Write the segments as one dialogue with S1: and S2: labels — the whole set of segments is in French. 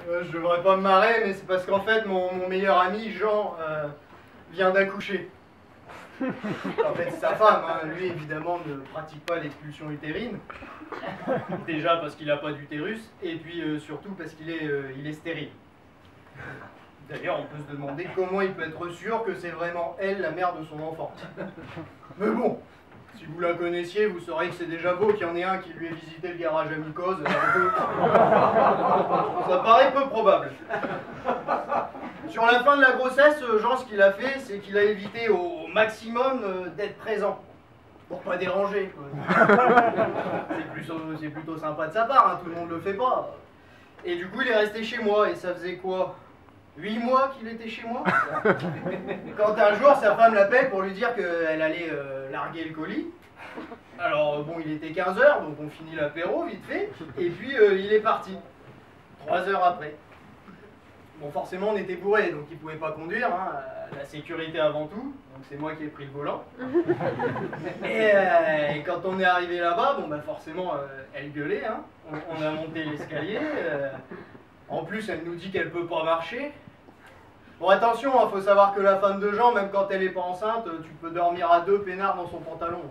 S1: Je devrais pas me marrer, mais c'est parce qu'en fait, mon meilleur ami, Jean, vient d'accoucher. En fait, c'est sa femme, hein. Lui, évidemment, ne pratique pas l'expulsion utérine. Déjà parce qu'il n'a pas d'utérus, et puis surtout parce qu'il est stérile. D'ailleurs, on peut se demander comment il peut être sûr que c'est vraiment elle, la mère de son enfant. Mais bon, si vous la connaissiez, vous saurez que c'est déjà beau qu'il y en ait un qui lui ait visité le garage à mycose. Ça paraît peu probable. Sur la fin de la grossesse, Jean, ce qu'il a fait, c'est qu'il a évité au maximum d'être présent. Pour pas déranger, quoi. C'est plutôt sympa de sa part, hein, tout le monde le fait pas. Et du coup, il est resté chez moi, et ça faisait quoi? 8 mois qu'il était chez moi. Quand un jour, sa femme l'appelle pour lui dire qu'elle allait larguer le colis. Alors, bon, il était 15 h, donc on finit l'apéro vite fait, et puis il est parti. 3 heures après. Bon, forcément, on était bourrés, donc il pouvait pas conduire, hein, la sécurité avant tout, donc c'est moi qui ai pris le volant. Et quand on est arrivé là-bas, bon, bah forcément, elle gueulait, hein. On a monté l'escalier. En plus, elle nous dit qu'elle peut pas marcher. Bon, attention, il faut savoir que la femme de Jean, même quand elle est pas enceinte, tu peux dormir à 2 peinards dans son pantalon.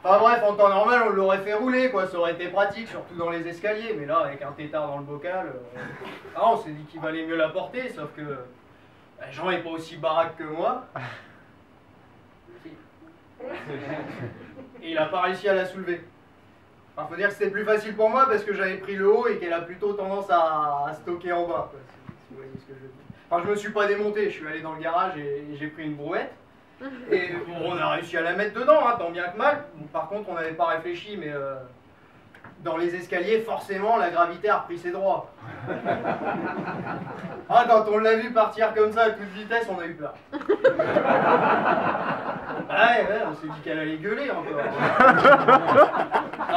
S1: Enfin bref, en temps normal, on l'aurait fait rouler, quoi, ça aurait été pratique, surtout dans les escaliers, mais là, avec un tétard dans le bocal, on s'est dit qu'il valait mieux la porter, sauf que bah, Jean est pas aussi baraque que moi. Et il a pas réussi à la soulever. Enfin, faut dire que c'était plus facile pour moi parce que j'avais pris le haut et qu'elle a plutôt tendance à stocker en bas, quoi, si vous voyez ce que je veux dire. Enfin, je me suis pas démonté, je suis allé dans le garage et j'ai pris une brouette. Et bon, on a réussi à la mettre dedans, hein, tant bien que mal. Bon, par contre, on n'avait pas réfléchi, mais dans les escaliers, forcément, la gravité a repris ses droits. Ah, quand on l'a vu partir comme ça à toute vitesse, on a eu peur. Ouais, on s'est dit qu'elle allait gueuler encore.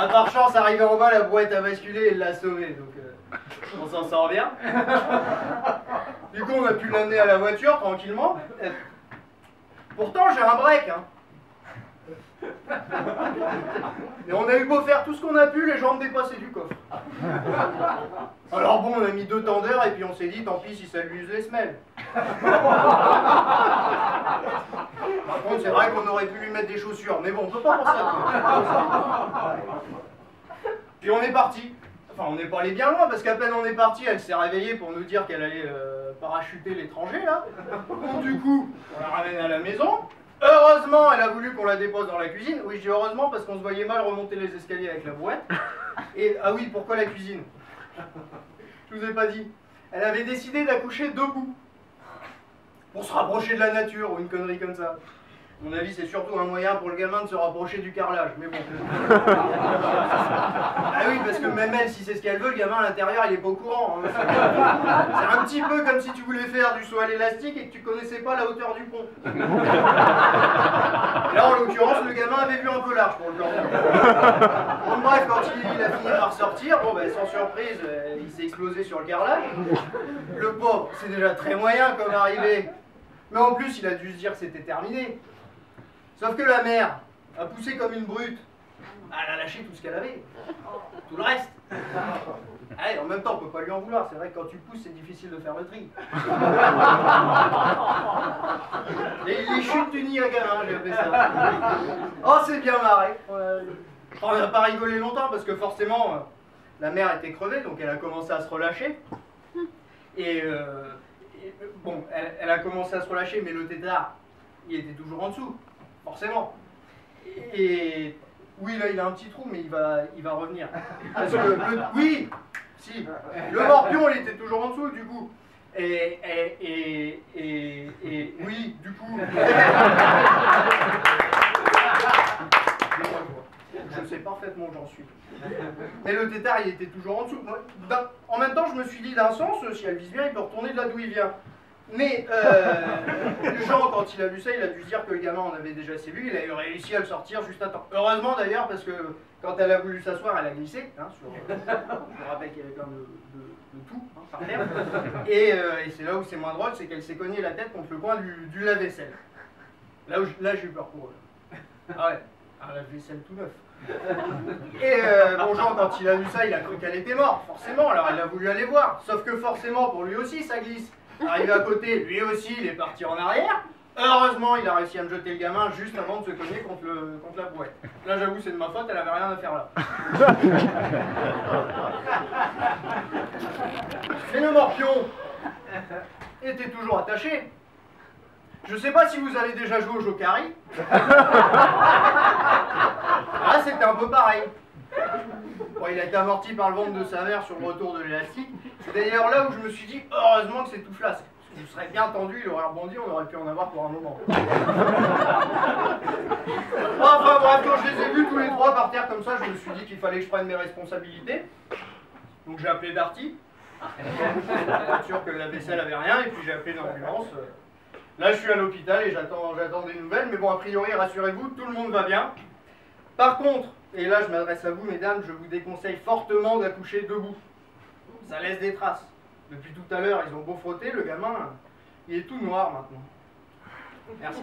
S1: Ah, par chance, arrivé en bas, la brouette a basculé et elle l'a sauvée, donc on s'en sort bien. Du coup, on a pu l'amener à la voiture tranquillement. Pourtant, j'ai un break, hein. Et on a eu beau faire tout ce qu'on a pu, les jambes dépassaient du coffre. Alors bon, on a mis 2 tendeurs et puis on s'est dit, tant pis si ça lui use les semelles. Par contre, c'est vrai qu'on aurait pu lui mettre des chaussures, mais bon, on peut pas penser à tout. Puis on est parti. Enfin, on n'est pas allé bien loin, parce qu'à peine on est parti, elle s'est réveillée pour nous dire qu'elle allait parachuter l'étranger, là. Donc du coup, on la ramène à la maison. Heureusement, elle a voulu qu'on la dépose dans la cuisine. Oui, je dis heureusement parce qu'on se voyait mal remonter les escaliers avec la brouette. Et, ah oui, pourquoi la cuisine? Je vous ai pas dit. Elle avait décidé d'accoucher debout. Pour se rapprocher de la nature, ou une connerie comme ça. À mon avis, c'est surtout un moyen pour le gamin de se rapprocher du carrelage, mais bon. Ah oui, parce que même elle, si c'est ce qu'elle veut, le gamin à l'intérieur, il est pas au courant. Hein. C'est un petit peu comme si tu voulais faire du saut à l'élastique et que tu connaissais pas la hauteur du pont. Là, en l'occurrence, le gamin avait vu un peu large pour le plan. Bon, bref, quand il a fini par sortir, bon, ben, sans surprise, il s'est explosé sur le carrelage. Le pauvre, c'est déjà très moyen comme arrivé. Mais en plus, il a dû se dire que c'était terminé. Sauf que la mère a poussé comme une brute. Elle a lâché tout ce qu'elle avait. Tout le reste. Allez, en même temps, on peut pas lui en vouloir. C'est vrai que quand tu pousses, c'est difficile de faire le tri. Les chutes du Niagara, j'ai appelé ça. Oh, c'est bien marré. On n'a pas rigolé longtemps parce que forcément, la mère était crevée, donc elle a commencé à se relâcher. Et bon, elle a commencé à se relâcher, mais le tétard, il était toujours en dessous. Forcément. Et oui, là, il a un petit trou, mais il va revenir. Parce que oui, si. Le morpion, il était toujours en dessous, du coup. Et oui, du coup. Je sais parfaitement où j'en suis. Mais le tétard, il était toujours en dessous. En même temps, je me suis dit, d'un sens, si elle vise bien, il peut retourner de là d'où il vient. Mais Jean, quand il a vu ça, il a dû se dire que le gamin en avait déjà assez vu. Il a réussi à le sortir juste à temps. Heureusement d'ailleurs, parce que quand elle a voulu s'asseoir, elle a glissé. Hein, je me rappelle qu'il y avait plein de tout, hein, par terre. Et c'est là où c'est moins drôle, c'est qu'elle s'est cognée la tête contre le coin du lave-vaisselle. Là, j'ai eu peur pour eux. Ah ouais, un lave-vaisselle tout neuf. Et bon, Jean, quand il a vu ça, il a cru qu'elle était morte, forcément, alors il a voulu aller voir. Sauf que forcément, pour lui aussi, ça glisse. Arrivé à côté, lui aussi, il est parti en arrière. Heureusement, il a réussi à me jeter le gamin juste avant de se cogner contre la brouette. Là, j'avoue, c'est de ma faute, elle avait rien à faire là. Mais le morpion était toujours attaché. Je sais pas si vous avez déjà joué au Jokari. Ah, c'était un peu pareil. Bon, il a été amorti par le ventre de sa mère sur le retour de l'élastique. C'est d'ailleurs là où je me suis dit, heureusement que c'est tout flasque. Parce que je serais bien tendu, il aurait rebondi, on aurait pu en avoir pour un moment. Enfin bref, quand je les ai vus tous les trois par terre comme ça, je me suis dit qu'il fallait que je prenne mes responsabilités. Donc j'ai appelé Darty. Pour être sûr que la vaisselle avait rien, et puis j'ai appelé l'ambulance. Là, je suis à l'hôpital et j'attends des nouvelles, mais bon, a priori, rassurez-vous, tout le monde va bien. Par contre, et là, je m'adresse à vous, mesdames, je vous déconseille fortement d'accoucher debout. Ça laisse des traces. Depuis tout à l'heure, ils ont beau frotter, le gamin, il est tout noir maintenant. Merci.